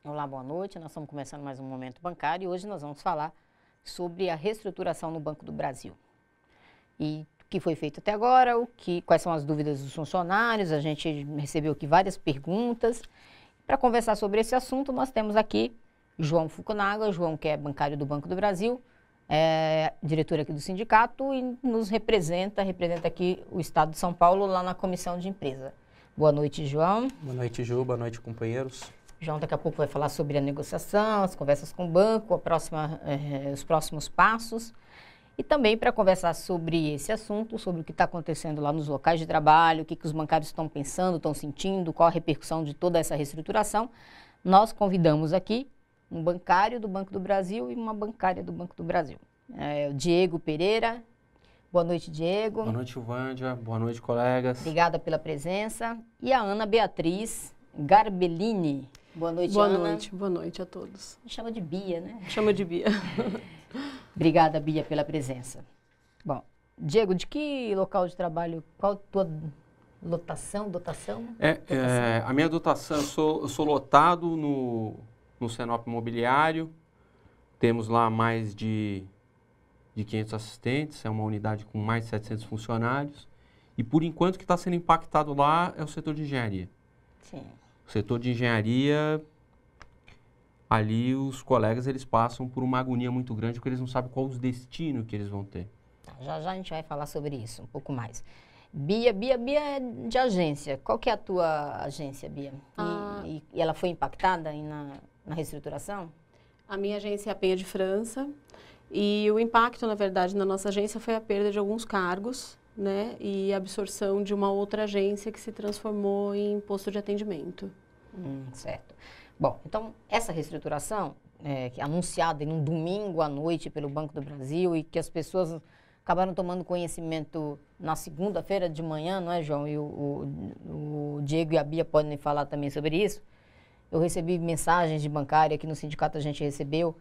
Olá, boa noite. Nós estamos começando mais um Momento Bancário e hoje nós vamos falar sobre a reestruturação no Banco do Brasil. E o que foi feito até agora, quais são as dúvidas dos funcionários, a gente recebeu aqui várias perguntas. Para conversar sobre esse assunto, nós temos aqui João Fukunaga, João que é bancário do Banco do Brasil, diretor aqui do sindicato e nos representa aqui o Estado de São Paulo lá na Comissão de Empresa. Boa noite, João. Boa noite, Ju. Boa noite, companheiros. João daqui a pouco vai falar sobre a negociação, as conversas com o banco, os próximos passos. E também para conversar sobre esse assunto, sobre o que está acontecendo lá nos locais de trabalho, o que os bancários estão pensando, estão sentindo, qual a repercussão de toda essa reestruturação, nós convidamos aqui um bancário do Banco do Brasil e uma bancária do Banco do Brasil. O Diego Pereira. Boa noite, Diego. Boa noite, Vândia. Boa noite, colegas. Obrigada pela presença. E a Ana Beatriz Garbellini. Boa noite, Ana. Boa noite a todos. Me chama de Bia, né? Chama de Bia. Obrigada, Bia, pela presença. Bom, Diego, de que local de trabalho, qual a tua dotação? A minha dotação, eu sou lotado no Senop Imobiliário, temos lá mais de 500 assistentes, é uma unidade com mais de 700 funcionários, e por enquanto o que está sendo impactado lá é o setor de engenharia. Sim. O setor de engenharia, ali os colegas eles passam por uma agonia muito grande, porque eles não sabem qual o destino que eles vão ter. Já a gente vai falar sobre isso um pouco mais. Bia é de agência. Qual que é a tua agência, Bia? E ela foi impactada aí na reestruturação? A minha agência é a Penha de França e o impacto, na verdade, na nossa agência foi a perda de alguns cargos, né, e a absorção de uma outra agência que se transformou em posto de atendimento. Certo. Bom, então, essa reestruturação, que é anunciada em um domingo à noite pelo Banco do Brasil e que as pessoas acabaram tomando conhecimento na segunda-feira de manhã, não é, João? E o Diego e a Bia podem falar também sobre isso. Eu recebi mensagens de bancária aqui no sindicato, a gente recebeu.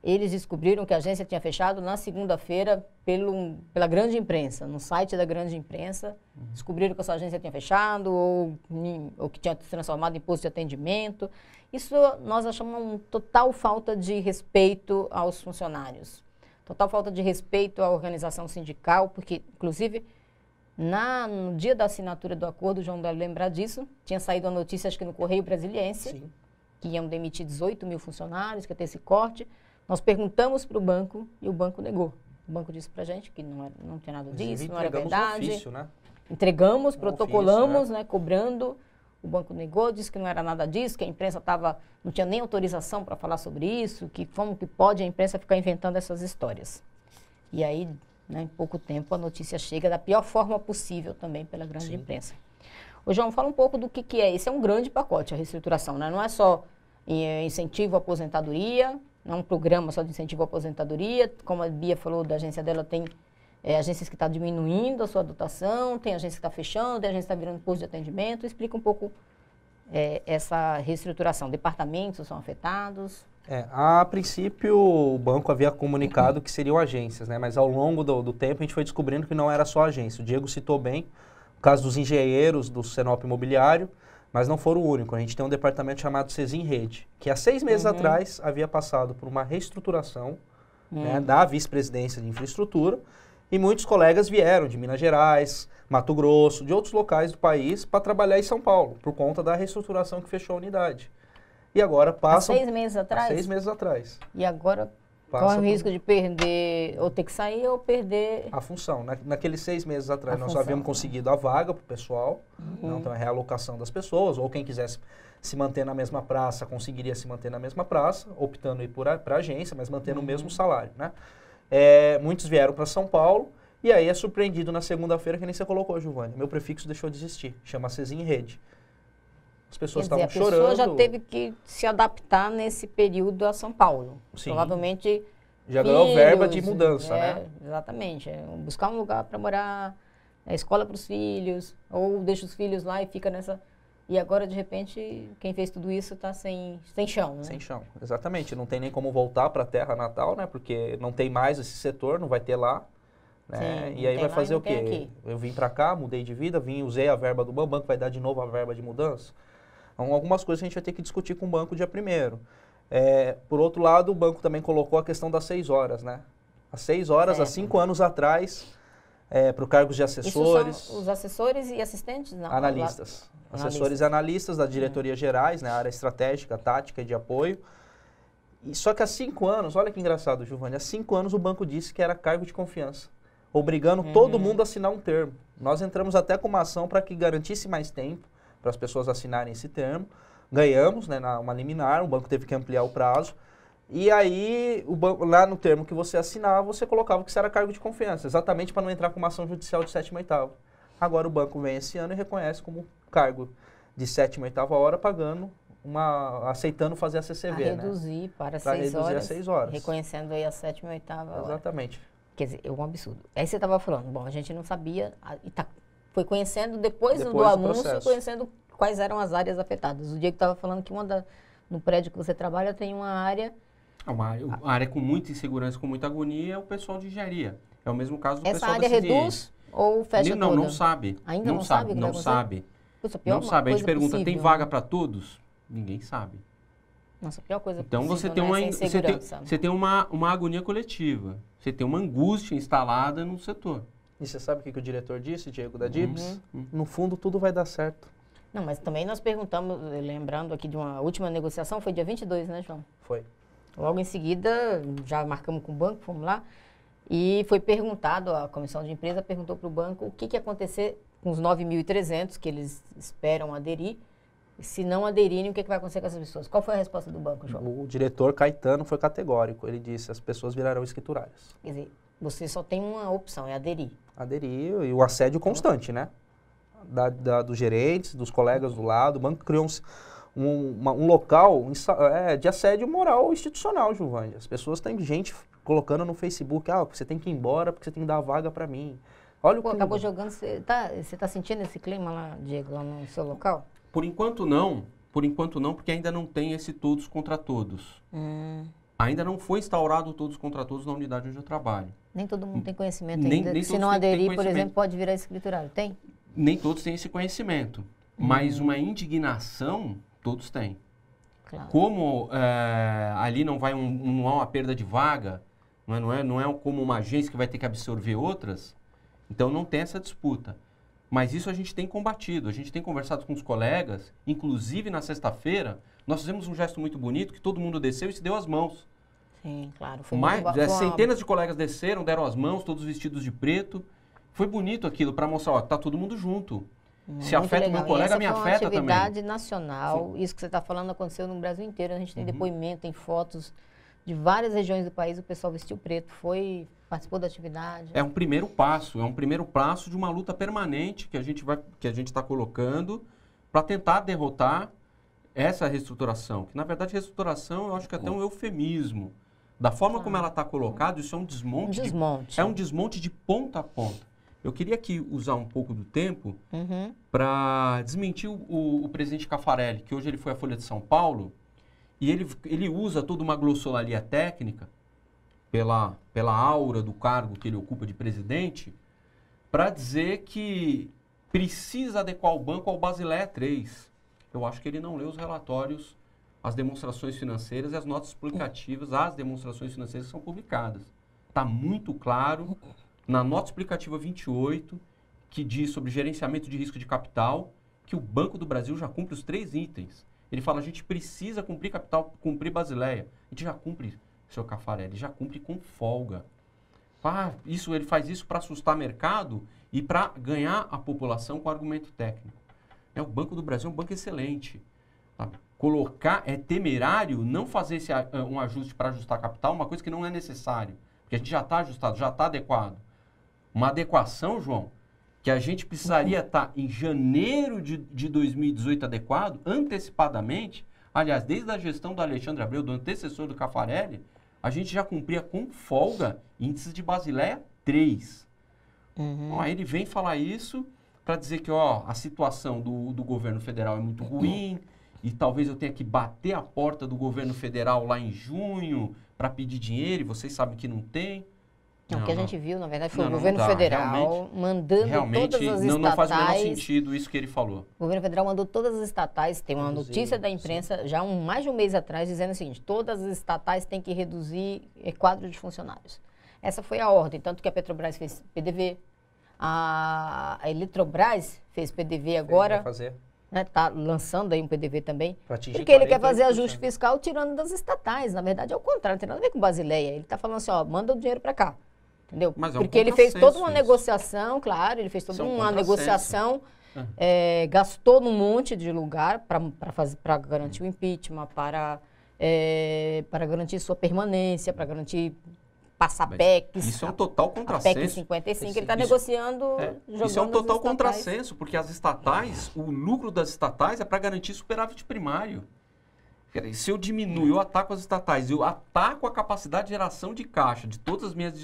Eles descobriram que a agência tinha fechado na segunda-feira pela grande imprensa, no site da grande imprensa. Descobriram que a sua agência tinha fechado ou que tinha se transformado em posto de atendimento. Isso nós achamos uma total falta de respeito aos funcionários. Total falta de respeito à organização sindical, porque, inclusive, no dia da assinatura do acordo, o João deve lembrar disso, tinha saído a notícia, acho que no Correio Brasiliense, sim, que iam demitir 18 mil funcionários, que ia ter esse corte. Nós perguntamos para o banco e o banco negou. O banco disse para a gente que não tinha nada disso, não era verdade. Ofício, né? Entregamos, protocolamos, ofício, né, cobrando. O banco negou, disse que não era nada disso, que a imprensa não tinha nem autorização para falar sobre isso, que como que pode a imprensa ficar inventando essas histórias. E aí, né, em pouco tempo, a notícia chega da pior forma possível também pela grande imprensa. Ô, João, fala um pouco do que é. Esse é um grande pacote, a reestruturação, né? Não é só incentivo à aposentadoria, não é um programa só de incentivo à aposentadoria. Como a Bia falou, da agência dela, tem agências que estão diminuindo a sua dotação, tem agência que está fechando, tem agência que está virando posto de atendimento. Explica um pouco essa reestruturação. Departamentos são afetados? A princípio, o banco havia comunicado que seriam agências, né? Mas ao longo do tempo a gente foi descobrindo que não era só agência. O Diego citou bem o caso dos engenheiros do Senop Imobiliário, mas não foram o único. A gente tem um departamento chamado Cesim Rede, que há 6 meses atrás havia passado por uma reestruturação né, da vice-presidência de infraestrutura, e muitos colegas vieram de Minas Gerais, Mato Grosso, de outros locais do país para trabalhar em São Paulo, por conta da reestruturação que fechou a unidade. E agora passam... Há 6 meses atrás? Há 6 meses atrás. E agora corre o risco de perder, ou ter que sair, ou perder... A função. Naqueles 6 meses atrás, nós só havíamos conseguido a vaga para o pessoal, então a realocação das pessoas, ou quem quisesse se manter na mesma praça, conseguiria se manter na mesma praça, optando para a agência, mas mantendo o mesmo salário, né? Muitos vieram para São Paulo, e aí é surpreendido na segunda-feira, que nem você colocou, Giovanni. Meu prefixo deixou de existir, chama Cesim Rede. As pessoas estavam chorando. A pessoa já teve que se adaptar nesse período a São Paulo. Sim. Provavelmente já ganhou verba de mudança, né? Exatamente. Buscar um lugar para morar, escola para os filhos, ou deixa os filhos lá e fica nessa... E agora, de repente, quem fez tudo isso está sem chão, né? Sem chão, exatamente. Não tem nem como voltar para a terra natal, né? Porque não tem mais esse setor, não vai ter lá. Né? Sim, E aí vai fazer o quê? Aqui. Eu vim para cá, mudei de vida, usei a verba do banco, vai dar de novo a verba de mudança? Então, algumas coisas a gente vai ter que discutir com o banco dia 1º. Por outro lado, o banco também colocou a questão das 6 horas, né? As 6 horas, há 5 anos atrás, para o cargo de assessores. Isso são os assessores e assistentes? Não, analistas. Assessores e analistas da diretoria gerais, né? Área estratégica, tática e de apoio. Só que há 5 anos, olha que engraçado, Giovanni, há 5 anos o banco disse que era cargo de confiança, obrigando todo mundo a assinar um termo. Nós entramos até com uma ação para que garantisse mais tempo para as pessoas assinarem esse termo. Ganhamos, né, uma liminar, o banco teve que ampliar o prazo. E aí, o banco, lá no termo que você assinava, você colocava que isso era cargo de confiança, exatamente para não entrar com uma ação judicial de 7ª e 8ª. Agora o banco vem esse ano e reconhece como cargo de 7ª e 8ª hora, aceitando fazer a CCV, reduzir, né? para reduzir 6 horas, a 6 horas. Reconhecendo aí a 7ª e 8ª hora. Exatamente. Quer dizer, é um absurdo. Aí você estava falando, bom, a gente não sabia, foi conhecendo depois do anúncio, processo. conhecendo quais eram as áreas afetadas. O Diego estava falando que no prédio que você trabalha tem uma área... Uma área com muita insegurança, com muita agonia, é o pessoal de engenharia. É o mesmo caso do Essa pessoal área da CISIENS. reduz ou fecha toda? Não sabe. Ainda não sabe? Não sabe. Puxa, a pior Não sabe. A gente coisa pergunta, possível, tem vaga para todos? Ninguém sabe. Nossa, a pior coisa Então possível, você tem você tem uma agonia coletiva. Você tem uma angústia instalada no setor. E você sabe o que o diretor disse, Diego, da DIPS? No fundo, tudo vai dar certo. Não, mas também nós perguntamos, lembrando aqui de uma última negociação, foi dia 22, né, João? Foi. Logo em seguida, já marcamos com o banco, fomos lá, e foi perguntado, a comissão de empresa perguntou para o banco o que ia acontecer com os 9.300 que eles esperam aderir. Se não aderirem, o que vai acontecer com essas pessoas? Qual foi a resposta do banco, João? O diretor Caetano foi categórico. Ele disse, as pessoas virarão escriturárias. Quer dizer, você só tem uma opção, é aderir. Aderir e o assédio constante, né? Dos gerentes, dos colegas do lado. O banco criou um local de assédio moral institucional, Giovanni. As pessoas têm gente colocando no Facebook, você tem que ir embora porque você tem que dar a vaga para mim. Olha o clima. Acabou jogando, você tá sentindo esse clima lá, Diego, lá no seu local? Por enquanto não, porque ainda não tem esse todos contra todos. Ainda não foi instaurado todos contra todos na unidade onde eu trabalho. Nem todo mundo tem conhecimento ainda. Se não aderir, por exemplo, pode virar escriturário. Tem? Nem todos têm esse conhecimento, mas uma indignação todos têm. Claro. Como ali não há uma perda de vaga, não é como uma agência que vai ter que absorver outras, então não tem essa disputa. Mas isso a gente tem combatido, a gente tem conversado com os colegas, inclusive na sexta-feira, nós fizemos um gesto muito bonito, que todo mundo desceu e se deu as mãos. Sim, claro. Foi centenas de colegas desceram, deram as mãos, todos vestidos de preto. Foi bonito aquilo, para mostrar, tá todo mundo junto. Se afeta o meu colega, me afeta também. Uma atividade nacional, isso que você está falando aconteceu no Brasil inteiro, a gente tem depoimento, tem fotos de várias regiões do país, o pessoal vestiu preto, participou da atividade. É um primeiro passo de uma luta permanente que a gente está colocando para tentar derrotar essa reestruturação. Que na verdade reestruturação eu acho que é até um eufemismo. Da forma como ela está colocada, isso é um desmonte. É um desmonte de ponta a ponta. Eu queria aqui usar um pouco do tempo para desmentir o presidente Caffarelli, que hoje ele foi à Folha de São Paulo, e ele usa toda uma glossolalia técnica, pela aura do cargo que ele ocupa de presidente, para dizer que precisa adequar o banco ao Basileia III. Eu acho que ele não leu os relatórios, as demonstrações financeiras e as notas explicativas às demonstrações financeiras que são publicadas. Está muito claro na nota explicativa 28, que diz sobre gerenciamento de risco de capital, que o Banco do Brasil já cumpre os 3 itens. Ele fala, a gente precisa cumprir capital, cumprir Basileia. A gente já cumpre, seu Caffarelli, já cumpre com folga. Ele faz isso para assustar o mercado e para ganhar a população com argumento técnico. O Banco do Brasil é um banco excelente. É temerário não fazer um ajuste para ajustar capital, uma coisa que não é necessário. Porque a gente já está ajustado, já está adequado. Uma adequação, João, que a gente precisaria estar em janeiro de 2018 adequado, antecipadamente. Aliás, desde a gestão do Alexandre Abreu, do antecessor do Caffarelli, a gente já cumpria com folga índices de Basileia 3. Aí ele vem falar isso, para dizer que a situação do governo federal é muito ruim e talvez eu tenha que bater a porta do governo federal lá em junho para pedir dinheiro e vocês sabem que não tem. Não, o que a gente viu, na verdade, foi o não governo dá, mandando todas as estatais... Não faz o menor sentido isso que ele falou. O governo federal mandou todas as estatais, tem uma notícia da imprensa já mais de um mês atrás dizendo o seguinte, todas as estatais têm que reduzir quadro de funcionários. Essa foi a ordem, tanto que a Petrobras fez PDV, a Eletrobras fez PDV agora, está lançando aí um PDV também, porque ele quer fazer ajuste fiscal tirando das estatais. Na verdade é o contrário, não tem nada a ver com Basileia, ele está falando assim, manda o dinheiro para cá. Entendeu? Mas porque ele fez toda uma negociação, claro, ele fez toda uma negociação, gastou num monte de lugar para garantir o impeachment, para garantir sua permanência, para garantir passar PECs. Isso é um total contrassenso. PEC 55, ele está negociando, jogando. Isso é um total contrassenso, porque as estatais, o lucro das estatais é para garantir superávit primário. Se eu diminuo, eu ataco as estatais, eu ataco a capacidade de geração de caixa de todas as minhas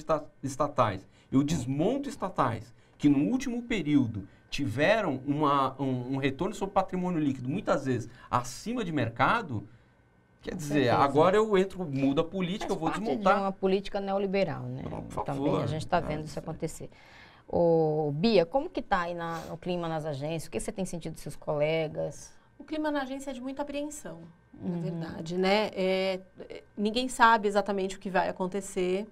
estatais, eu desmonto estatais que no último período tiveram um retorno sobre patrimônio líquido, muitas vezes acima de mercado, quer dizer, agora eu mudo a política, eu vou desmontar. De uma política neoliberal, né? Por Também favor. a gente está vendo isso acontecer. Bia, como que está aí o clima nas agências? O que você tem sentido dos seus colegas? O clima na agência é de muita apreensão, na verdade, né? Ninguém sabe exatamente o que vai acontecer.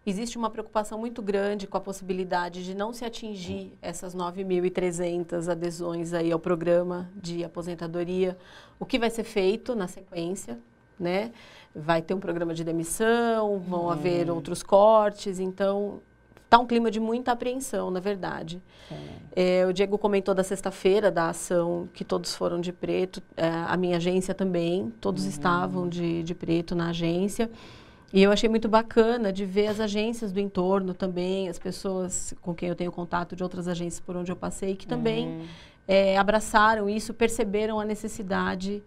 Existe uma preocupação muito grande com a possibilidade de não se atingir essas 9.300 adesões aí ao programa de aposentadoria. O que vai ser feito na sequência, né? Vai ter um programa de demissão, vão haver outros cortes, então... Está um clima de muita apreensão, na verdade. O Diego comentou da sexta-feira, da ação, que todos foram de preto. A minha agência também, todos estavam de preto na agência. E eu achei muito bacana de ver as agências do entorno também, as pessoas com quem eu tenho contato de outras agências por onde eu passei, que também abraçaram isso, perceberam a necessidade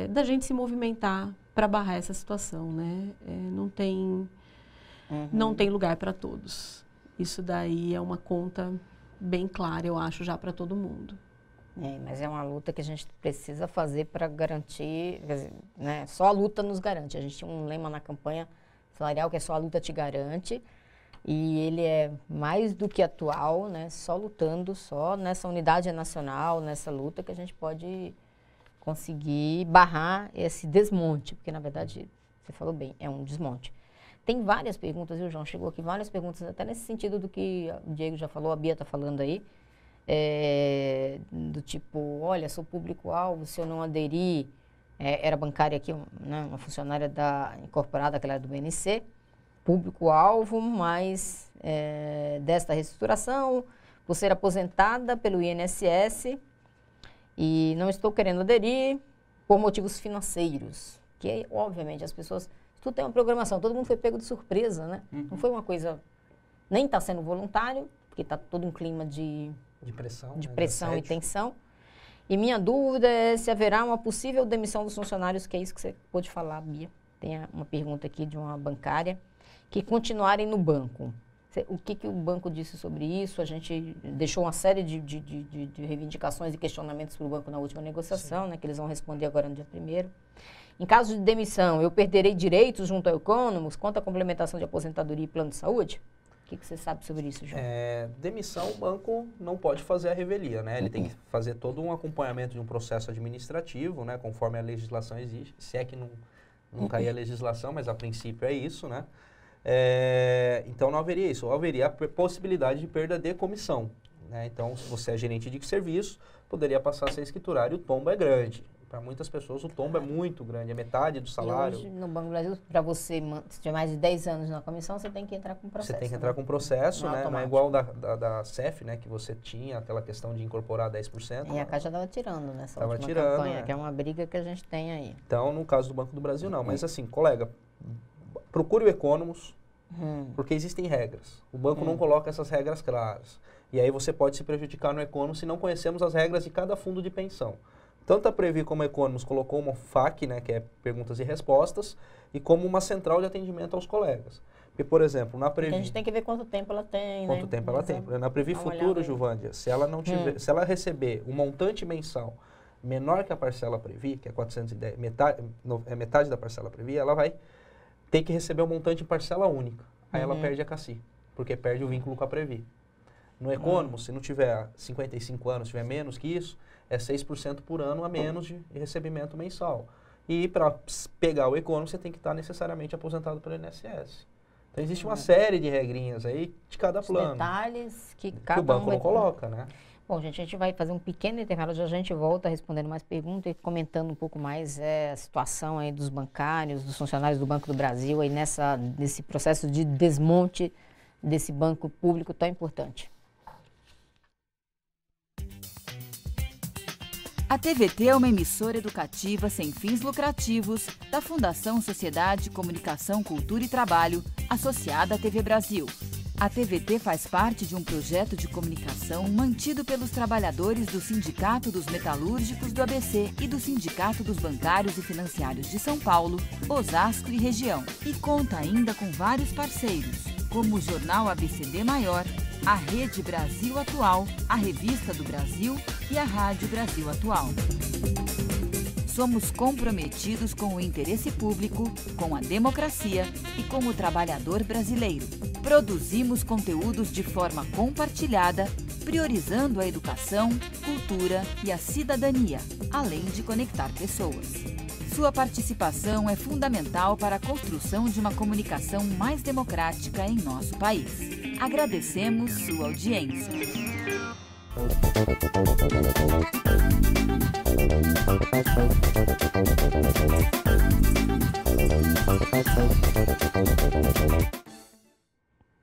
da gente se movimentar para barrar essa situação, né? Não tem lugar para todos. Isso daí é uma conta bem clara, eu acho, já para todo mundo. Mas é uma luta que a gente precisa fazer para garantir, né? Só a luta nos garante. A gente tinha um lema na campanha salarial que é só a luta te garante. E ele é mais do que atual, né? Só lutando, só nessa unidade nacional, nessa luta que a gente pode conseguir barrar esse desmonte. Porque, na verdade, você falou bem, é um desmonte. Tem várias perguntas, viu, João? Chegou aqui várias perguntas, até nesse sentido do que o Diego já falou, a Bia está falando aí. Do tipo, olha, sou público-alvo, se eu não aderir, era bancária aqui, né, uma funcionária incorporada, aquela era do BNC, público-alvo, mas desta reestruturação, por ser aposentada pelo INSS e não estou querendo aderir por motivos financeiros, que obviamente as pessoas... Tudo tem uma programação, todo mundo foi pego de surpresa, né? Não foi uma coisa... Nem está sendo voluntário, porque está todo um clima de pressão e tensão. E minha dúvida é se haverá uma possível demissão dos funcionários, que é isso que você pôde falar, Bia. Tem uma pergunta aqui de uma bancária, que continuarem no banco. O que o banco disse sobre isso? A gente deixou uma série de reivindicações e questionamentos para o banco na última negociação, né, que eles vão responder agora no dia 1º. Em caso de demissão, eu perderei direitos junto ao Economos quanto à complementação de aposentadoria e plano de saúde? O que você sabe sobre isso, João? Demissão, o banco não pode fazer a revelia, né? Ele tem que fazer todo um acompanhamento de um processo administrativo, né? Conforme a legislação exige, se é que não cair a legislação, mas a princípio é isso, né? Então não haveria isso, haveria a possibilidade de perda de comissão, né? Então, se você é gerente de serviço, poderia passar a ser escriturário, o tombo é grande. Para muitas pessoas o tombo é muito grande, é metade do salário. E hoje, no Banco do Brasil, para você, se tiver mais de 10 anos na comissão, você tem que entrar com processo. Você tem que entrar com processo, né? Não é igual da CEF, né? Que você tinha aquela questão de incorporar 10%. E a Caixa estava tirando nessa última tirando, campanha, que é uma briga que a gente tem aí. Então, no caso do Banco do Brasil, não. Mas assim, colega, procure o Economos, porque existem regras. O banco não coloca essas regras claras. E aí você pode se prejudicar no Economos se não conhecemos as regras de cada fundo de pensão. Tanto a Previ como a Economus colocou uma FAQ, né, que é perguntas e respostas, e como uma central de atendimento aos colegas. Porque, por exemplo, na Previ... Porque a gente tem que ver quanto tempo ela tem, Quanto tempo ela tem. Na Previ Futuro, Juvândia, se ela não tiver, se ela receber um montante mensal menor que a parcela Previ, que é 410, metade da parcela Previ, ela vai ter que receber um montante em parcela única. Aí ela perde a CACI, porque perde o vínculo com a Previ. No Economus, se não tiver 55 anos, tiver menos que isso, é 6% por ano a menos de recebimento mensal. E para pegar o Economus, você tem que estar necessariamente aposentado pelo INSS. Então existe uma série de regrinhas aí de cada plano. Detalhes que o banco não coloca, né? Bom, gente, a gente vai fazer um pequeno intervalo, já a gente volta respondendo mais perguntas e comentando um pouco mais a situação aí dos bancários, dos funcionários do Banco do Brasil aí nesse processo de desmonte desse banco público tão importante. A TVT é uma emissora educativa sem fins lucrativos da Fundação Sociedade, Comunicação, Cultura e Trabalho, associada à TV Brasil. A TVT faz parte de um projeto de comunicação mantido pelos trabalhadores do Sindicato dos Metalúrgicos do ABC e do Sindicato dos Bancários e Financiários de São Paulo, Osasco e região. E conta ainda com vários parceiros, como o Jornal ABCD Maior, a Rede Brasil Atual, a Revista do Brasil e a Rádio Brasil Atual. Somos comprometidos com o interesse público, com a democracia e com o trabalhador brasileiro. Produzimos conteúdos de forma compartilhada, priorizando a educação, cultura e a cidadania, além de conectar pessoas. Sua participação é fundamental para a construção de uma comunicação mais democrática em nosso país. Agradecemos sua audiência.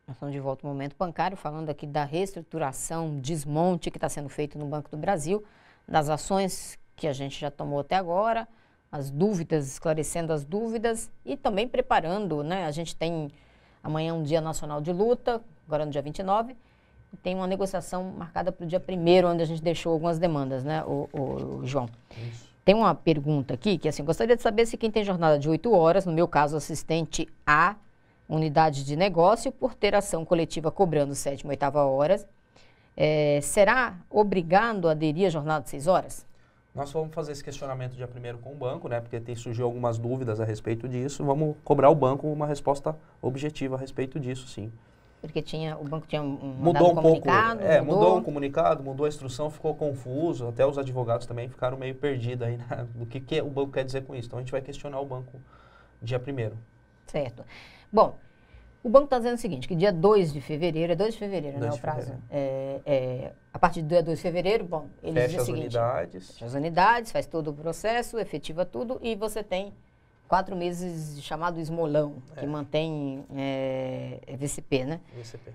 Nós estamos de volta ao Momento Bancário, falando aqui da reestruturação, desmonte que está sendo feito no Banco do Brasil, das ações que a gente já tomou até agora, as dúvidas, esclarecendo as dúvidas e também preparando, né? A gente tem amanhã um dia nacional de luta, agora no dia 29, e tem uma negociação marcada para o dia 1º, onde a gente deixou algumas demandas, né, o João? Isso. Tem uma pergunta aqui, que assim, gostaria de saber se quem tem jornada de 8 horas, no meu caso, assistente A, unidade de negócio, por ter ação coletiva cobrando 7ª e 8ª horas, será obrigado a aderir à jornada de 6 horas? Nós vamos fazer esse questionamento dia 1º com o banco, né? Porque surgiu algumas dúvidas a respeito disso. Vamos cobrar o banco uma resposta objetiva a respeito disso, sim. Porque o banco tinha mudou um comunicado, pouco, mudou um comunicado, mudou a instrução, ficou confuso. Até os advogados também ficaram meio perdidos aí, né? Do que o banco quer dizer com isso. Então a gente vai questionar o banco dia 1º. Certo. Bom, o banco está dizendo o seguinte, que dia 2 de fevereiro, é 2 de fevereiro, né, o prazo? A partir do dia 2 de fevereiro, bom, eles dizem o seguinte... Fecha as unidades, faz todo o processo, efetiva tudo, e você tem 4 meses chamado esmolão, que mantém VCP, né? VCP.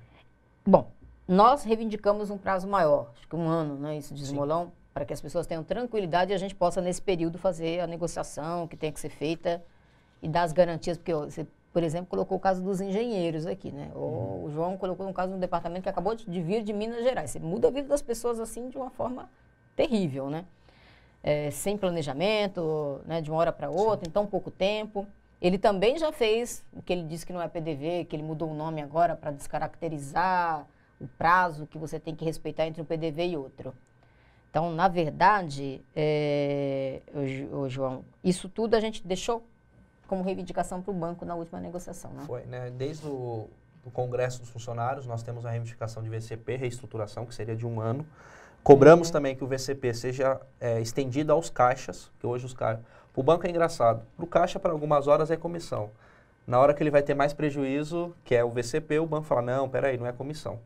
Bom, nós reivindicamos um prazo maior, acho que 1 ano, né, isso de esmolão, para que as pessoas tenham tranquilidade e a gente possa, nesse período, fazer a negociação que tem que ser feita e dar as garantias, porque você... Por exemplo, colocou o caso dos engenheiros aqui, né? O João colocou um caso no departamento que acabou de vir de Minas Gerais. Você muda a vida das pessoas assim de uma forma terrível, né? Sem planejamento, né? De uma hora para outra, em tão pouco tempo. Ele também já fez o que ele disse que não é PDV, que ele mudou o nome agora para descaracterizar o prazo que você tem que respeitar entre um PDV e outro. Então, na verdade, João, isso tudo a gente deixou como reivindicação para o banco na última negociação, né? Foi, né? Desde o Congresso dos Funcionários, nós temos a reivindicação de VCP, reestruturação, que seria de 1 ano. Cobramos também que o VCP seja estendido aos caixas, que hoje os caixas... O banco é engraçado. Para o caixa, para algumas horas, é comissão. Na hora que ele vai ter mais prejuízo, que é o VCP, o banco fala, não, peraí, não é comissão.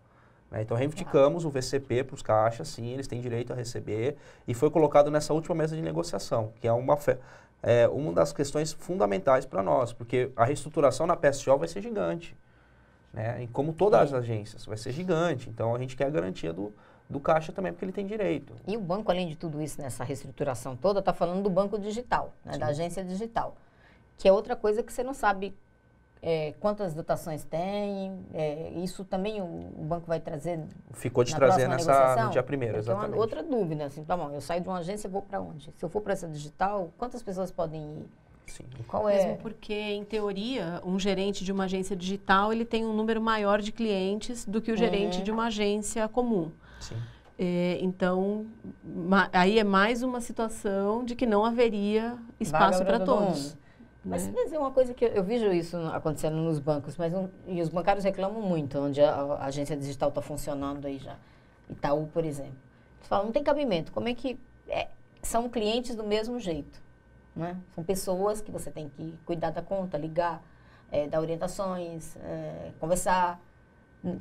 Né? Então, reivindicamos o VCP para os caixas, sim, eles têm direito a receber. E foi colocado nessa última mesa de negociação, que é uma das questões fundamentais para nós, porque a reestruturação na PSO vai ser gigante, né? E como todas as agências, vai ser gigante. Então, a gente quer a garantia do caixa também, porque ele tem direito. E o banco, além de tudo isso, nessa reestruturação toda, está falando do banco digital, né? Da agência digital, que é outra coisa que você não sabe quantas dotações tem? Isso também o banco vai trazer. Ficou de na trazer próxima no negociação? dia 1º, exatamente. Uma outra dúvida, assim, tá bom, eu saio de uma agência e vou para onde? Se eu for para essa digital, quantas pessoas podem ir? Sim. Qual Mesmo porque, em teoria, um gerente de uma agência digital, ele tem um número maior de clientes do que o gerente de uma agência comum. Sim. Então, aí é mais uma situação de que não haveria espaço para todos. Mas é uma coisa que eu vejo isso acontecendo nos bancos, e os bancários reclamam muito, onde a agência digital está funcionando aí já. Itaú, por exemplo. Eles falam, não tem cabimento. Como é que são clientes do mesmo jeito? Né? São pessoas que você tem que cuidar da conta, ligar, dar orientações, conversar.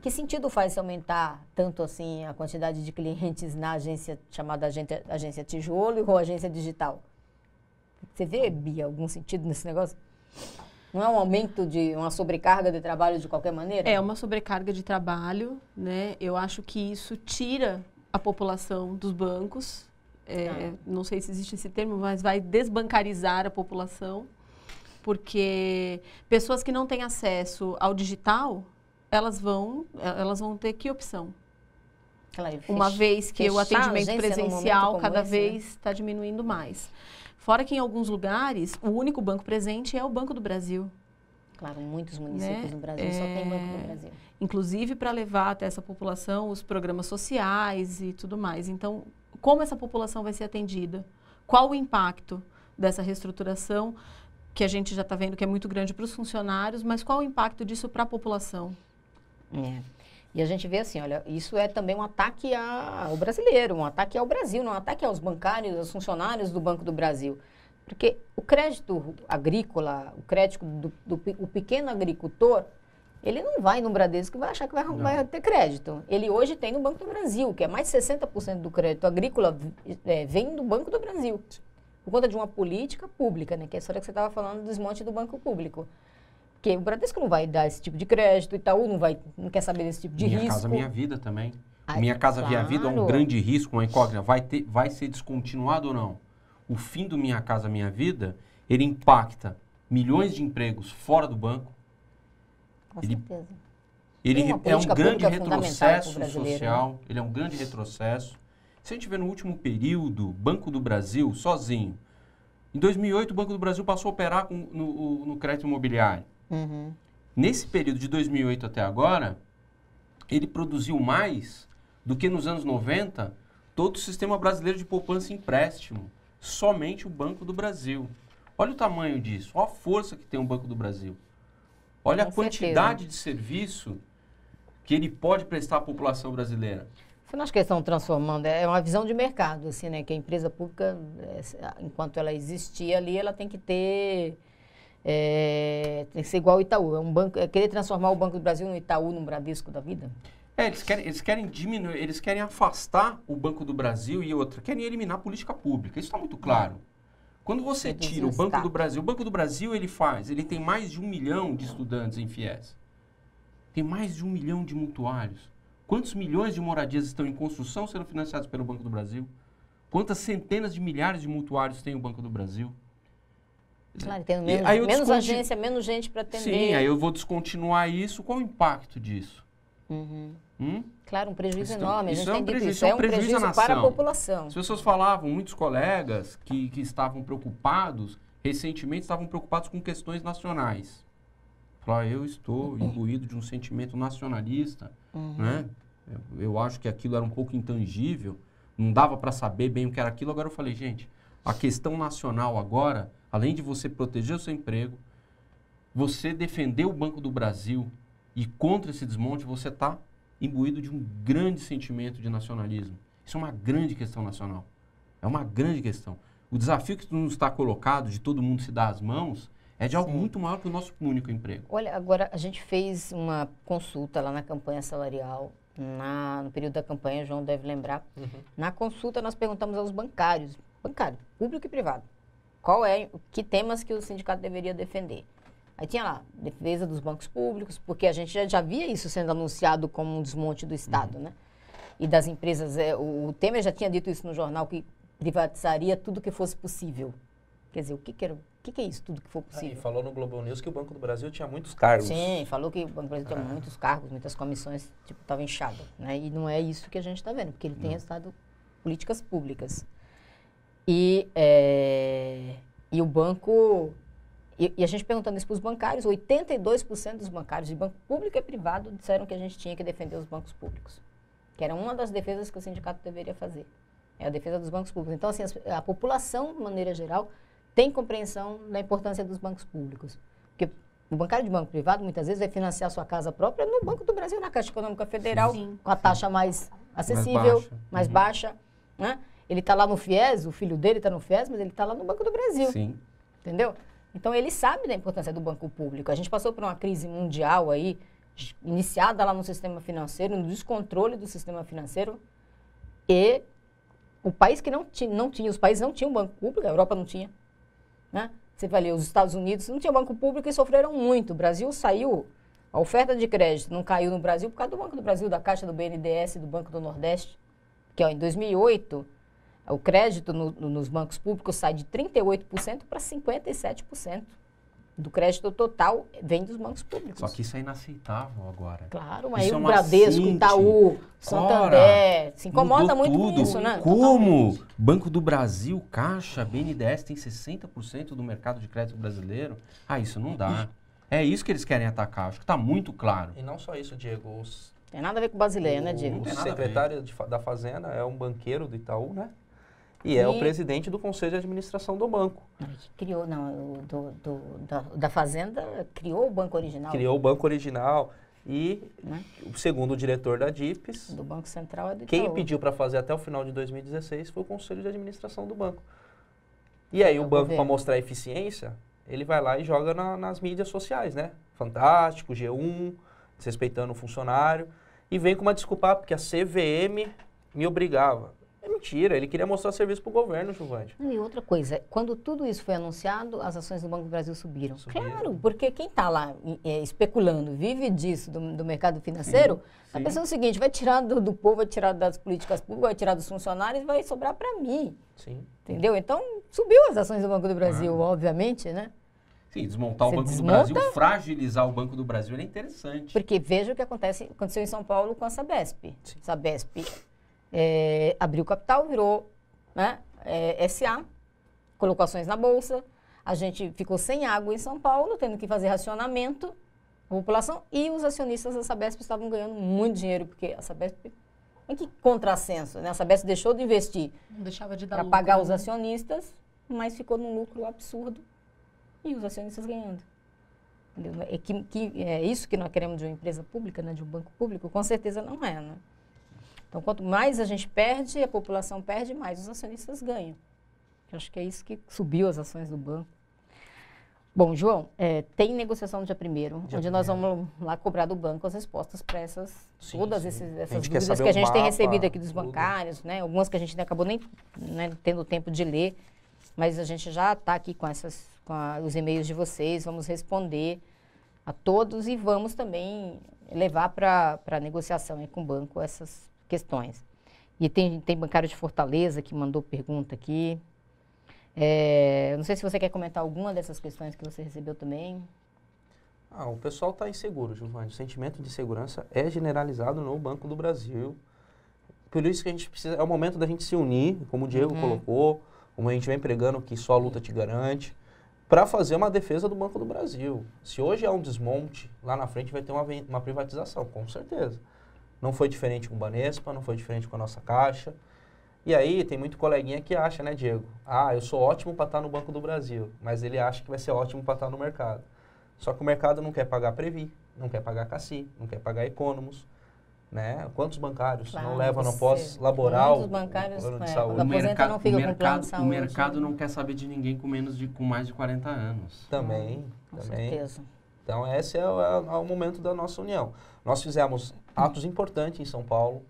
Que sentido faz aumentar tanto assim a quantidade de clientes na agência chamada agência tijolo ou agência digital? Você vê, Bia, algum sentido nesse negócio? Não é um aumento de uma sobrecarga de trabalho de qualquer maneira? É uma sobrecarga de trabalho, né? Eu acho que isso tira a população dos bancos. Não sei se existe esse termo, mas vai desbancarizar a população, porque pessoas que não têm acesso ao digital, elas vão ter que opção? Claro, uma vez que o atendimento presencial cada esse, vez está diminuindo mais. Fora que em alguns lugares, o único banco presente é o Banco do Brasil. Claro, muitos municípios no Brasil só tem Banco do Brasil. Inclusive para levar até essa população os programas sociais e tudo mais. Então, como essa população vai ser atendida? Qual o impacto dessa reestruturação, que a gente já está vendo que é muito grande para os funcionários, mas qual o impacto disso para a população? E a gente vê assim, olha, isso é também um ataque ao brasileiro, um ataque ao Brasil, não um ataque aos bancários, aos funcionários do Banco do Brasil. Porque o crédito agrícola, o crédito do pequeno agricultor, ele não vai no Bradesco e vai achar que vai ter crédito. Ele hoje tem no Banco do Brasil, que é mais de 60% do crédito agrícola vem do Banco do Brasil. Por conta de uma política pública, né? Que é a história que você estava falando do desmonte do banco público. Porque o Bradesco não vai dar esse tipo de crédito, Itaú não quer saber desse tipo de risco. Minha Casa Minha Vida também. Minha Casa Minha Vida é um grande risco, uma incógnita. Vai ser descontinuado ou não? O fim do Minha Casa Minha Vida, ele impacta milhões de empregos fora do banco. Com certeza. Ele é um grande retrocesso social, ele é um grande retrocesso. Se a gente vê no último período, Banco do Brasil, sozinho, em 2008 o Banco do Brasil passou a operar no crédito imobiliário. Nesse período de 2008 até agora, ele produziu mais do que nos anos 90 todo o sistema brasileiro de poupança e empréstimo. Somente o Banco do Brasil. Olha o tamanho disso, olha a força que tem o Banco do Brasil. Olha a quantidade de serviço que ele pode prestar à população brasileira. Você não acha que eles estão transformando? É uma visão de mercado, assim, né? Que a empresa pública, enquanto ela existir ali, ela tem que ter... tem que ser igual ao Itaú. Querer transformar o Banco do Brasil no Itaú, no Bradesco da vida? Eles querem diminuir, eles querem afastar o Banco do Brasil e querem eliminar a política pública. Isso está muito claro. Quando você tira o Banco do Brasil ele tem mais de 1 milhão de estudantes em FIES. Tem mais de 1 milhão de mutuários. Quantos milhões de moradias estão em construção sendo financiados pelo Banco do Brasil? Quantas centenas de milhares de mutuários tem o Banco do Brasil? Claro, tem menos agência, menos gente para atender. Sim, aí eu vou descontinuar isso. Qual o impacto disso? Claro, um prejuízo enorme. A gente tem dito isso. É um prejuízo para a população. As pessoas falavam, muitos colegas que estavam preocupados, recentemente estavam preocupados com questões nacionais. Falaram, eu estou imbuído de um sentimento nacionalista, né? Eu acho que aquilo era um pouco intangível, não dava para saber bem o que era aquilo. Agora eu falei, gente, a questão nacional agora, além de você proteger o seu emprego, você defender o Banco do Brasil e contra esse desmonte, você está imbuído de um grande sentimento de nacionalismo. Isso é uma grande questão nacional. É uma grande questão. O desafio que nos está colocado de todo mundo se dar as mãos é de algo muito maior que o nosso único emprego. Olha, agora a gente fez uma consulta lá na campanha salarial, no período da campanha, o João deve lembrar. Na consulta nós perguntamos aos bancários, público e privado, que temas que o sindicato deveria defender. Aí tinha lá, defesa dos bancos públicos, porque a gente já via isso sendo anunciado como um desmonte do Estado, né? E das empresas, o Temer já tinha dito isso no jornal, que privatizaria tudo que fosse possível. Quer dizer, o que era que é isso tudo que for E possível? falou no Globo News que o Banco do Brasil tinha muitos cargos. Sim, falou que o Banco do Brasil tinha muitos cargos, muitas comissões, tipo, estava inchado, né? E não é isso que a gente está vendo, porque ele tem resultado políticas públicas. E o banco... E a gente perguntando isso para os bancários, 82% dos bancários de banco público e privado disseram que a gente tinha que defender os bancos públicos. Que era uma das defesas que o sindicato deveria fazer. É a defesa dos bancos públicos. Então, assim, a população, de maneira geral, tem compreensão da importância dos bancos públicos. Porque o bancário de banco privado, muitas vezes, vai financiar sua casa própria no Banco do Brasil, na Caixa Econômica Federal, Sim. com a taxa mais acessível, mais baixa. Né? Ele está lá no FIES, o filho dele está no FIES, mas ele está lá no Banco do Brasil. Sim. Entendeu? Então, ele sabe da importância do banco público. A gente passou por uma crise mundial aí, iniciada lá no sistema financeiro, no descontrole do sistema financeiro, e o país que não tinha, os países não tinham banco público, a Europa não tinha, né? Você vai ler, os Estados Unidos não tinha banco público e sofreram muito. O Brasil saiu, a oferta de crédito não caiu no Brasil por causa do Banco do Brasil, da Caixa, do BNDES, do Banco do Nordeste, que ó, em 2008, o crédito nos bancos públicos sai de 38% para 57%. Do crédito total vem dos bancos públicos. Só que isso é inaceitável agora. Claro, mas aí Isso é o uma Bradesco, cinte. Itaú, Santander, se incomoda Mudou muito tudo. com isso, né? Como? Totalmente. Banco do Brasil, Caixa, BNDES tem 60% do mercado de crédito brasileiro. Ah, isso não dá. É isso que eles querem atacar. Acho que está muito claro. E não só isso, Diego. Tem nada a ver com o Basileia, né, O Diego? tem nada a secretário da Fazenda é um banqueiro do Itaú, né? E é o presidente do Conselho de Administração do banco. Criou, não, da Fazenda criou o banco original. Criou o banco original e, Né? segundo o diretor da DIPES, Do Banco Central é do Itaú. quem pediu para fazer até o final de 2016 foi o Conselho de Administração do banco. E aí o banco, para governo. mostrar eficiência, ele vai lá e joga nas mídias sociais, né? Fantástico, G1, desrespeitando o funcionário. E vem com uma desculpa, porque a CVM me obrigava. É mentira, ele queria mostrar serviço para o governo, Giovanni. E outra coisa, quando tudo isso foi anunciado, as ações do Banco do Brasil subiram. Subiram. Claro, porque quem está lá especulando, vive disso, do mercado financeiro, está sim. pensando o seguinte, vai tirar do povo, vai tirar das políticas públicas, vai tirar dos funcionários e vai sobrar para mim. Sim. Entendeu? Então, subiu as ações do Banco do Brasil, obviamente, né? Sim, desmontar Você o Banco desmonta? do Brasil, fragilizar o Banco do Brasil é interessante. Porque veja o que aconteceu em São Paulo com a Sabesp. Sim. Sabesp abriu capital, virou, né, SA, colocou ações na Bolsa, a gente ficou sem água em São Paulo, tendo que fazer racionamento, a população, e os acionistas da Sabesp estavam ganhando muito dinheiro, porque a Sabesp, em que contrassenso, né? A Sabesp deixou de investir Não deixava de dar para lucro, pagar os né? acionistas, mas ficou num lucro absurdo e os acionistas ganhando. Entendeu? É isso que nós queremos de uma empresa pública, né, de um banco público? Com certeza não é, né? Então, quanto mais a gente perde, a população perde, mais os acionistas ganham. Eu acho que é isso que subiu as ações do banco. Bom, João, tem negociação no dia 1º, onde nós vamos lá cobrar do banco as respostas para todas essas quer dúvidas saber que a o gente tem mapa, recebido aqui dos tudo. bancários, né? Algumas que a gente acabou nem tendo tempo de ler, mas a gente já está aqui com os e-mails de vocês, vamos responder a todos e vamos também levar para a negociação aí com o banco essas questões. E tem bancário de Fortaleza que mandou pergunta aqui. Não sei se você quer comentar alguma dessas questões que você recebeu também. O pessoal está inseguro, Giovanni. O sentimento de segurança é generalizado no Banco do Brasil. Por isso que a gente precisa, é o momento da gente se unir, como o Diego colocou, como a gente vem pregando que só a luta te garante, para fazer uma defesa do Banco do Brasil. Se hoje há um desmonte, lá na frente vai ter uma privatização, com certeza. Não foi diferente com o Banespa, não foi diferente com a nossa Caixa. E aí tem muito coleguinha que acha, né, Diego? Eu sou ótimo para estar no Banco do Brasil, mas ele acha que vai ser ótimo para estar no mercado. Só que o mercado não quer pagar Previ, não quer pagar Cassi, não quer pagar Economos, né? Quantos bancários não levam no pós-laboral Muitos bancários, plano de quando saúde? aposenta não fica com plano de saúde. O mercado não quer saber de ninguém com mais de 40 anos. Também. Com certeza. Então, esse é o momento da nossa união. Nós fizemos atos importantes em São Paulo,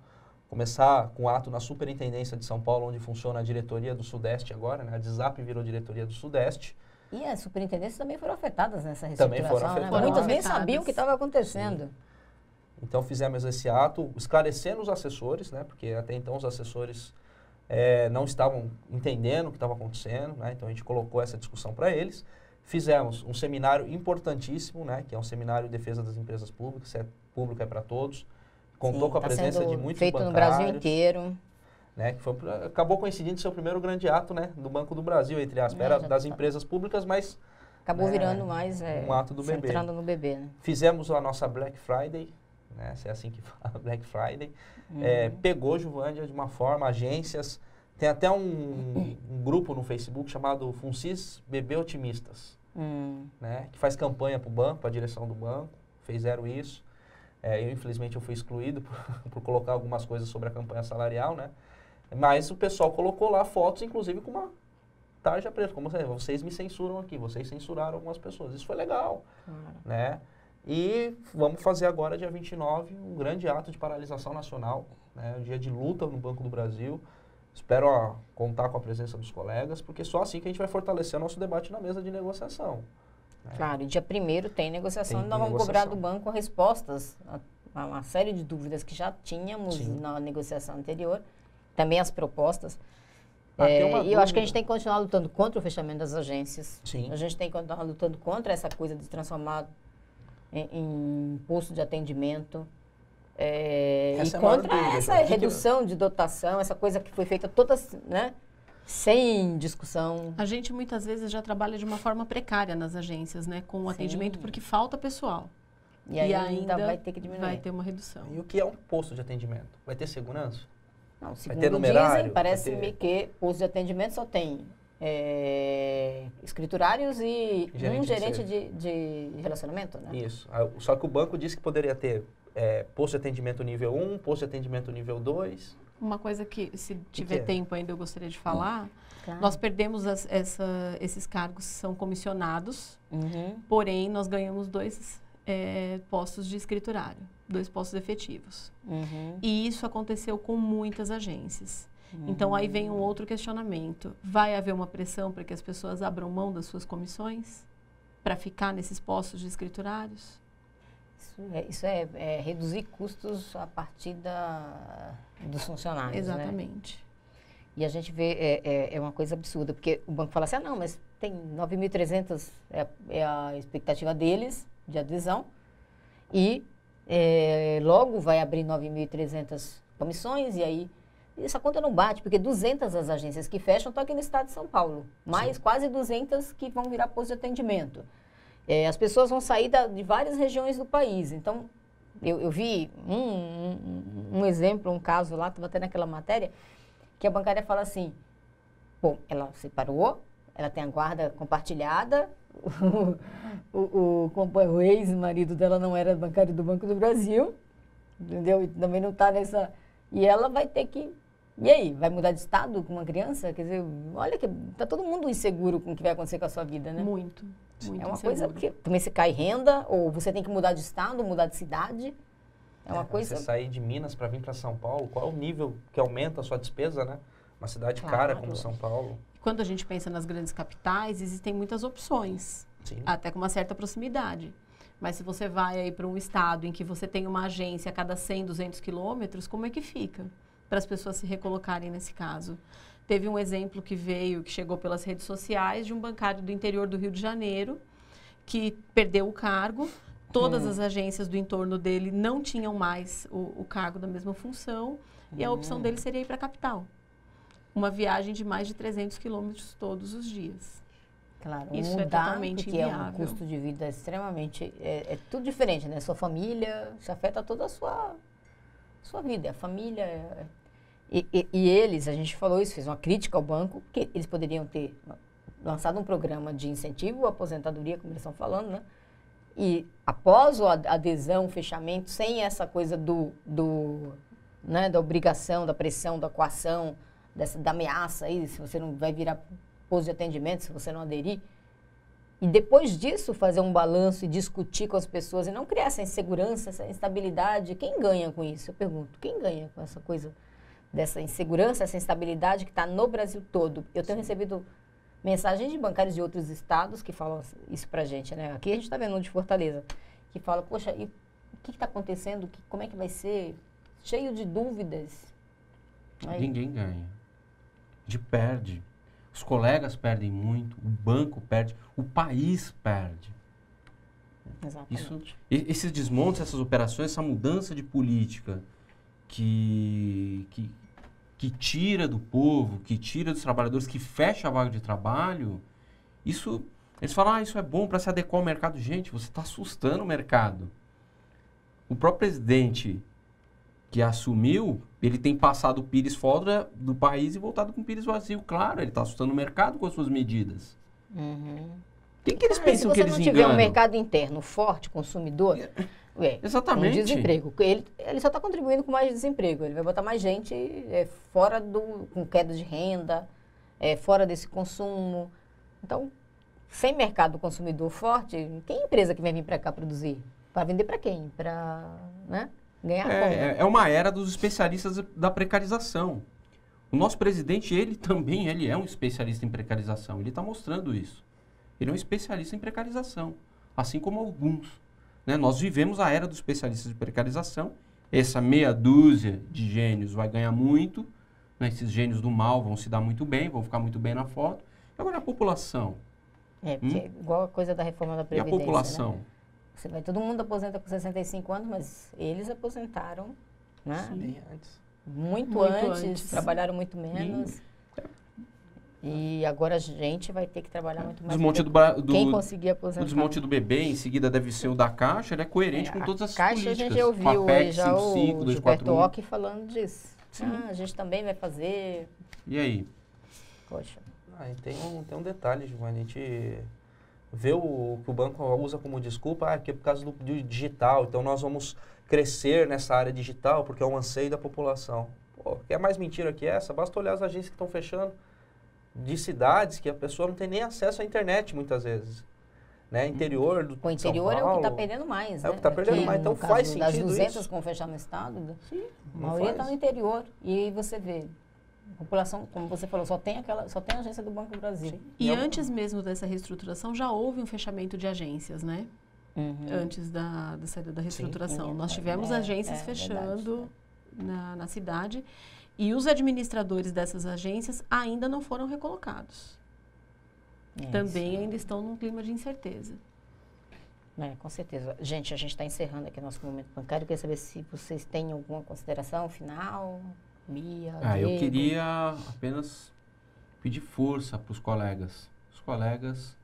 começar com o ato na Superintendência de São Paulo, onde funciona a diretoria do Sudeste agora, né? A DSAP virou diretoria do Sudeste. E as superintendências também foram afetadas nessa Também reestruturação, foram né? afetadas. Muitas nem Afetadas. sabiam o que estava acontecendo. Então, fizemos esse ato, esclarecendo os assessores, né? Porque até então os assessores não estavam entendendo o que estava acontecendo, né? Então, a gente colocou essa discussão para eles. Fizemos um seminário importantíssimo, né, que é um seminário de defesa das empresas públicas, se é público é para todos. Contou com a presença de muitos feito bancários. no Brasil inteiro. Né, que acabou coincidindo de ser o primeiro grande ato, né, do Banco do Brasil, entre aspas. Era das empresas públicas, mas... Acabou virando mais um ato do bebê. Entrando no bebê, né? Fizemos a nossa Black Friday, né, se é assim que fala, Black Friday. Pegou Juvândia de uma forma, agências... Tem até um grupo no Facebook chamado Funcis Bebê Otimistas, né, que faz campanha para o banco, para a direção do banco. Fizeram isso. Eu, infelizmente, eu fui excluído por colocar algumas coisas sobre a campanha salarial, né? Mas o pessoal colocou lá fotos, inclusive, com uma tarja preta. Como vocês me censuram aqui, vocês censuraram algumas pessoas. Isso foi legal, né? E vamos fazer agora, dia 29, um grande ato de paralisação nacional, né? Um dia de luta no Banco do Brasil. Espero contar com a presença dos colegas, porque só assim que a gente vai fortalecer o nosso debate na mesa de negociação. Claro, e dia 1º tem negociação, nós vamos cobrar do banco respostas a uma série de dúvidas que já tínhamos na negociação anterior, também as propostas. E eu acho que a gente tem que continuar lutando contra o fechamento das agências. A gente tem que continuar lutando contra essa coisa de transformar em posto de atendimento. E contra essa redução de dotação, essa coisa que foi feita toda, né, sem discussão. A gente muitas vezes já trabalha de uma forma precária nas agências, né, com o atendimento, porque falta pessoal. E ainda vai ter que diminuir. Vai ter uma redução. E o que é um posto de atendimento? Vai ter segurança? Não, segundo vai ter numerário? Dizem, parece-me que posto de atendimento só tem escriturários e um gerente de relacionamento, né? Isso. Só que o banco disse que poderia ter posto de atendimento nível 1, posto de atendimento nível 2. Uma coisa que, se tiver tempo ainda, eu gostaria de falar. Claro. Nós perdemos esses cargos que são comissionados, porém, nós ganhamos 2 postos de escriturário, 2 postos efetivos. E isso aconteceu com muitas agências. Então, aí vem um outro questionamento. Vai haver uma pressão para que as pessoas abram mão das suas comissões para ficar nesses postos de escriturários? Isso é reduzir custos a partir dos funcionários. Exatamente. Né? E a gente vê, é uma coisa absurda, porque o banco fala assim, não, mas tem 9.300, é a expectativa deles de adesão, e logo vai abrir 9.300 comissões, e aí essa conta não bate, porque 200 as agências que fecham estão aqui no estado de São Paulo, mais quase 200 que vão virar posto de atendimento. As pessoas vão sair de várias regiões do país. Então, eu vi um exemplo, um caso lá, estava até naquela matéria, que a bancária fala assim, bom, ela separou, ela tem a guarda compartilhada, o ex-marido dela não era bancário do Banco do Brasil, entendeu? E também não está nessa... E ela vai ter que... E aí, vai mudar de estado com uma criança? Quer dizer, olha que está todo mundo inseguro com o que vai acontecer com a sua vida, né? Muito é uma inseguro. coisa que também se cai renda, ou você tem que mudar de estado, mudar de cidade. É uma coisa... Você sair de Minas para vir para São Paulo, qual é o nível que aumenta a sua despesa, né? Uma cidade cara como São Paulo. Quando a gente pensa nas grandes capitais, existem muitas opções, até com uma certa proximidade. Mas se você vai aí para um estado em que você tem uma agência a cada 100, 200 quilômetros, como é que fica? Para as pessoas se recolocarem nesse caso. Teve um exemplo que chegou pelas redes sociais, de um bancário do interior do Rio de Janeiro, que perdeu o cargo. Todas as agências do entorno dele não tinham mais o cargo da mesma função, e a opção dele seria ir para a capital. Uma viagem de mais de 300 quilômetros todos os dias. Claro, isso mudar, é totalmente porque inviável. É um custo de vida extremamente... É tudo diferente, né? Sua família, isso afeta toda a sua vida. A família... E eles, a gente falou isso, fez uma crítica ao banco, porque eles poderiam ter lançado um programa de incentivo à aposentadoria, como eles estão falando, né? E após a adesão, o fechamento, sem essa coisa né, da obrigação, da pressão, da coação, da ameaça aí, se você não vai virar posto de atendimento, se você não aderir. E depois disso, fazer um balanço e discutir com as pessoas e não criar essa insegurança, essa instabilidade. Quem ganha com isso? Eu pergunto, quem ganha com essa coisa dessa insegurança, essa instabilidade que está no Brasil todo? Eu tenho recebido mensagens de bancários de outros estados que falam isso pra gente, né? Aqui a gente está vendo um de Fortaleza, que fala, poxa, e o que está acontecendo? Como é que vai ser? Cheio de dúvidas. Ninguém ganha. A gente perde. os colegas perdem muito, o banco perde, o país perde. Exatamente. Esses desmontes, essas operações, essa mudança de política que tira do povo, que tira dos trabalhadores, que fecha a vaga de trabalho, isso, eles falam, isso é bom para se adequar ao mercado. Gente, você está assustando o mercado. O próprio presidente que assumiu, ele tem passado o pires fora do país e voltado com o pires vazio. Claro, ele está assustando o mercado com as suas medidas. Quem que eles pensam que eles enganam? Se você não tiver um mercado interno forte, consumidor, exatamente. Com desemprego. Ele só está contribuindo com mais desemprego. Ele vai botar mais gente fora com queda de renda, fora desse consumo. Então, sem mercado consumidor forte, tem empresa que vai vir para cá produzir? Para vender para quem? Para ganhar como? É uma era dos especialistas da precarização. O nosso presidente, ele é um especialista em precarização. Ele está mostrando isso. Ele é um especialista em precarização, assim como alguns. Né? Nós vivemos a era dos especialistas de precarização. Essa meia dúzia de gênios vai ganhar muito. Né? Esses gênios do mal vão se dar muito bem, vão ficar muito bem na foto. Agora a população. Porque é igual a coisa da reforma da Previdência. E a população? Né? Todo mundo aposenta com 65 anos, mas eles aposentaram, né? Bem antes. Muito antes, trabalharam muito menos. E agora a gente vai ter que trabalhar muito mais. Quem conseguir aposentar. O desmonte do BB, em seguida deve ser o da Caixa, ele é coerente com todas as Caixa, políticas. A gente ouviu PEC, já 55, o 241. Gilberto Occhi falando disso. A gente também vai fazer. E aí? Poxa. Tem um detalhe, Giovanni. A gente vê o que o banco usa como desculpa, que é por causa do digital. Então nós vamos crescer nessa área digital porque é um anseio da população. Pô, quer mais mentira que essa? Basta olhar as agências que estão fechando de cidades que a pessoa não tem nem acesso à internet muitas vezes. Né? Interior do O interior São Paulo, é o que está perdendo mais. É o que está perdendo mais. Então faz sentido das 200 isso. que vão fechar no estado, Sim, a maioria está no interior. E aí você vê, a população, como você falou, só tem a agência do Banco do Brasil. Sim. E antes mesmo dessa reestruturação, já houve um fechamento de agências, né? Antes da saída da reestruturação. Sim, nós tivemos agências fechando verdade, na cidade e os administradores dessas agências ainda não foram recolocados. Também ainda estão num clima de incerteza. Com certeza. Gente, a gente está encerrando aqui nosso momento bancário. Eu queria saber se vocês têm alguma consideração final. Bia, eu Diego. queria apenas pedir força para os colegas. Os colegas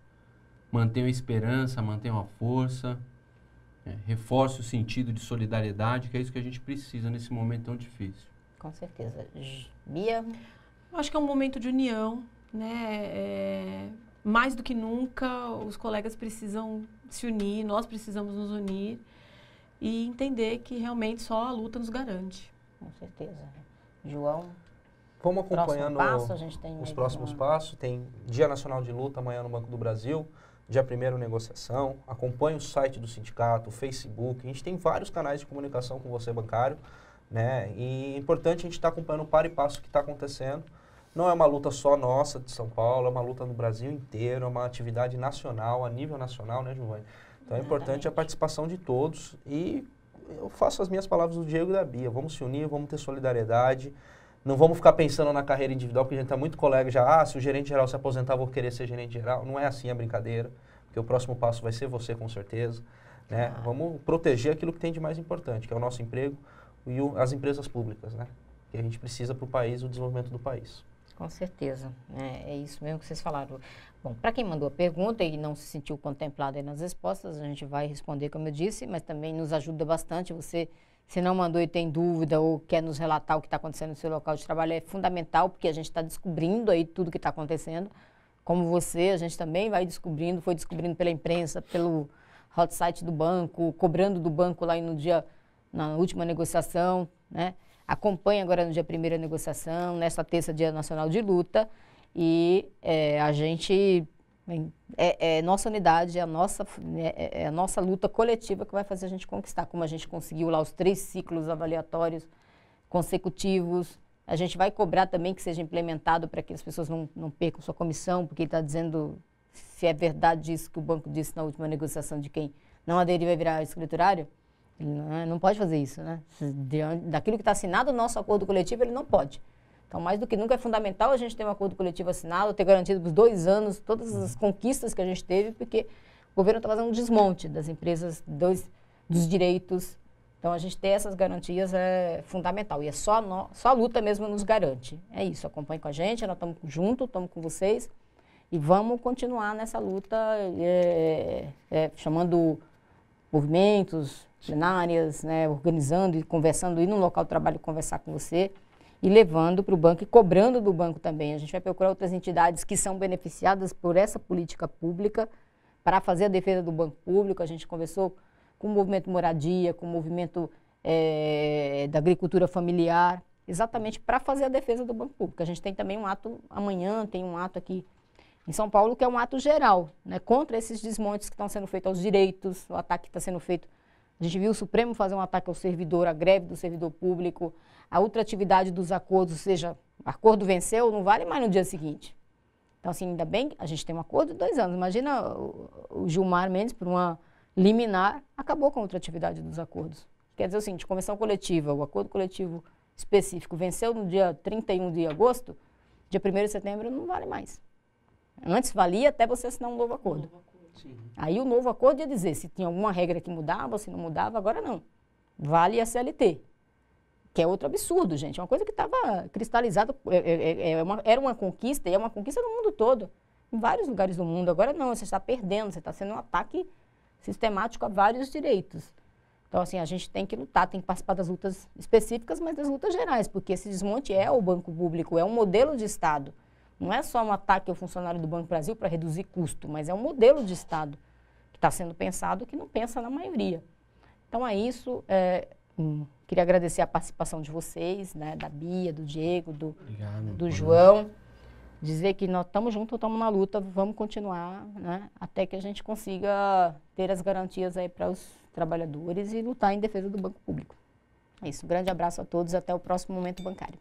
mantenham a esperança, mantenham a força, reforce o sentido de solidariedade, que é isso que a gente precisa nesse momento tão difícil. Com certeza. Bia? Eu acho que é um momento de união, né? Mais do que nunca, os colegas precisam se unir, nós precisamos nos unir e entender que realmente só a luta nos garante. Com certeza. João? Vamos acompanhando passo, a gente tem os próximos passos. Tem Dia Nacional de Luta amanhã no Banco do Brasil, dia 1º negociação. Acompanhe o site do sindicato, o Facebook. A gente tem vários canais de comunicação com você, bancário. Né? E é importante a gente estar acompanhando o par e passo que está acontecendo. Não é uma luta só nossa de São Paulo, é uma luta no Brasil inteiro, é uma atividade nacional, a nível nacional, né, Giovanni? Então é importante a participação de todos e eu faço as minhas palavras do Diego e da Bia. Vamos se unir, vamos ter solidariedade, não vamos ficar pensando na carreira individual, porque a gente está muito colega já, se o gerente geral se aposentar, eu vou querer ser gerente geral. Não é assim a brincadeira, porque o próximo passo vai ser você, com certeza. Né? Vamos proteger aquilo que tem de mais importante, que é o nosso emprego e as empresas públicas, né? Que a gente precisa para o país, o desenvolvimento do país. Com certeza, é isso mesmo que vocês falaram. Bom, para quem mandou a pergunta e não se sentiu contemplado aí nas respostas, a gente vai responder como eu disse, mas também nos ajuda bastante. Você, se não mandou e tem dúvida ou quer nos relatar o que está acontecendo no seu local de trabalho, é fundamental, porque a gente está descobrindo aí tudo o que está acontecendo. Como você, a gente também vai descobrindo, foi descobrindo pela imprensa, pelo hot site do banco, cobrando do banco lá na última negociação, né? Acompanhe agora no dia 1º a negociação, nesta terça, Dia Nacional de Luta, e a gente, nossa unidade, é a nossa luta coletiva que vai fazer a gente conquistar, como a gente conseguiu lá os 3 ciclos avaliatórios consecutivos. A gente vai cobrar também que seja implementado para que as pessoas não percam sua comissão, porque ele está dizendo se é verdade isso que o banco disse na última negociação de quem não aderir vai virar escriturário. Ele não pode fazer isso, né? Daquilo que está assinado no nosso acordo coletivo, ele não pode. Então, mais do que nunca é fundamental a gente ter um acordo coletivo assinado, ter garantido por 2 anos todas as conquistas que a gente teve, porque o governo está fazendo um desmonte das empresas, dos direitos. Então, a gente ter essas garantias é fundamental. E é só a luta mesmo nos garante. É isso, acompanhe com a gente, nós estamos juntos, estamos com vocês. E vamos continuar nessa luta, chamando movimentos, plenárias, né, organizando e conversando, ir no local de trabalho conversar com você. E levando para o banco e cobrando do banco também. A gente vai procurar outras entidades que são beneficiadas por essa política pública para fazer a defesa do banco público. A gente conversou com o movimento Moradia, com o movimento da agricultura familiar, exatamente para fazer a defesa do banco público. A gente tem também um ato, amanhã tem um ato aqui em São Paulo, que é um ato geral, né, contra esses desmontes que estão sendo feitos aos direitos, o ataque que está sendo feito. A gente viu o Supremo fazer um ataque ao servidor, a greve do servidor público, a ultratividade dos acordos, ou seja, o acordo venceu, não vale mais no dia seguinte. Então, assim, ainda bem que a gente tem um acordo de 2 anos. Imagina o Gilmar Mendes, por uma liminar, acabou com a ultratividade dos acordos. Quer dizer o seguinte, convenção coletiva, o acordo coletivo específico venceu no dia 31 de agosto, dia 1º de setembro não vale mais. Antes valia até você assinar um novo acordo. Aí o novo acordo ia dizer se tinha alguma regra que mudava, se não mudava, agora não. Vale a CLT, que é outro absurdo, gente. É uma coisa que estava cristalizada, era uma conquista, e é uma conquista no mundo todo, em vários lugares do mundo. Agora não, você está perdendo, você está sendo um ataque sistemático a vários direitos. Então, assim, a gente tem que lutar, tem que participar das lutas específicas, mas das lutas gerais, porque esse desmonte é o banco público, é um modelo de Estado. Não é só um ataque ao funcionário do Banco Brasil para reduzir custo, mas é um modelo de Estado que está sendo pensado que não pensa na maioria. Então, é isso. Queria agradecer a participação de vocês, né, da Bia, do Diego, do João. Dizer que nós estamos juntos, estamos na luta, vamos continuar, né, até que a gente consiga ter as garantias aí para os trabalhadores e lutar em defesa do banco público. É isso. Um grande abraço a todos. Até o próximo Momento Bancário.